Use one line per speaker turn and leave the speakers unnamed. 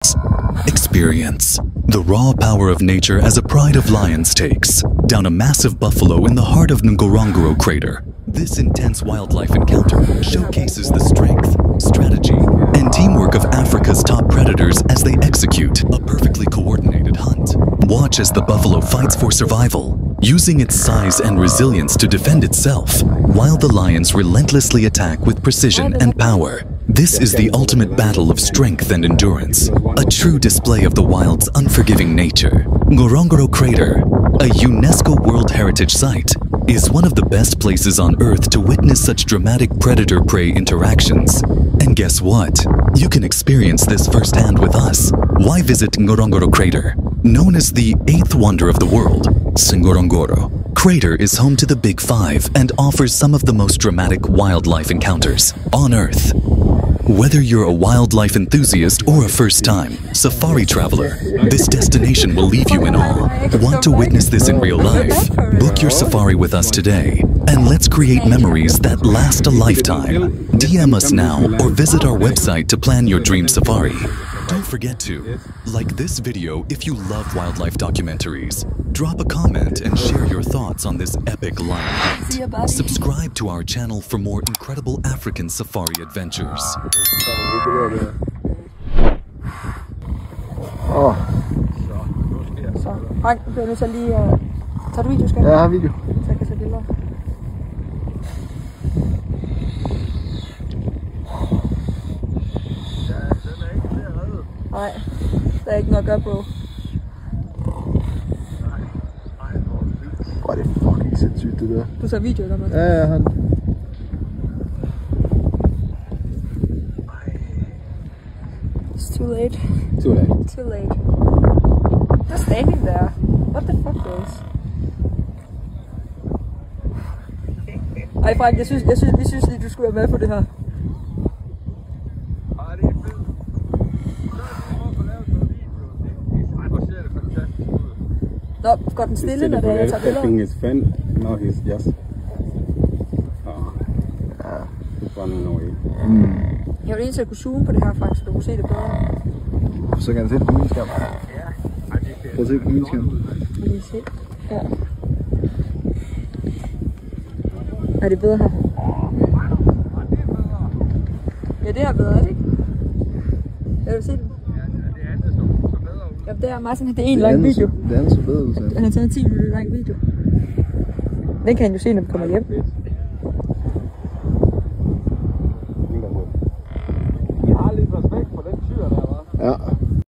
Experience the raw power of nature as a pride of lions takes down a massive buffalo in the heart of Ngorongoro Crater. This intense wildlife encounter showcases the strength, strategy, and teamwork of Africa's top predators as they execute a perfectly coordinated hunt. Watch as the buffalo fights for survival, using its size and resilience to defend itself, while the lions relentlessly attack with precision and power. This is the ultimate battle of strength and endurance, a true display of the wild's unforgiving nature. Ngorongoro Crater, a UNESCO World Heritage Site, is one of the best places on Earth to witness such dramatic predator-prey interactions. And guess what? You can experience this firsthand with us. Why visit Ngorongoro Crater? Known as the 8th wonder of the world, Ngorongoro Crater is home to the Big Five and offers some of the most dramatic wildlife encounters on Earth. Whether you're a wildlife enthusiast or a first-time safari traveler, this destination will leave you in awe. Want to witness this in real life? Book your safari with us today, and let's create memories that last a lifetime. DM us now or visit our website to plan your dream safari. Don't forget to like this video if you love wildlife documentaries. Drop a comment and share your thoughts on this epic lion hunt. Subscribe to our channel for more incredible African safari adventures.
Frank, du bliver nødt til lige at... Tager du video, skal
Ja, jeg har video.
Så jeg kan tage billeder. Nej, der er ikke noget at gøre på.
Hvor er det fucking sindssygt, det der.
Du tager video, eller hvad?
Ja, han...
It's too late.
Too late.
Too late. Just standing there. What the fuck, guys? Ej Frank, vi synes lige, du skulle være med på det her. Nå, går den stille, når det er, jeg tager billeder?
Everything is fine. Now he's just running away.
Jeg vil egentlig kunne zoome på det her, Frank, så du kunne se det bedre.
Så kan jeg se det på min skærm. Prøv at se på min skærm.
Lige se. Ja. Er det bedre her? Ja, det her er bedre, er det ikke? Kan du se det? Ja, det er Martin, det er en lang video.
Det andet så bedre ud, så.
Han har taget en 10 minutter lang video. Den kan han jo se, når vi kommer hjem.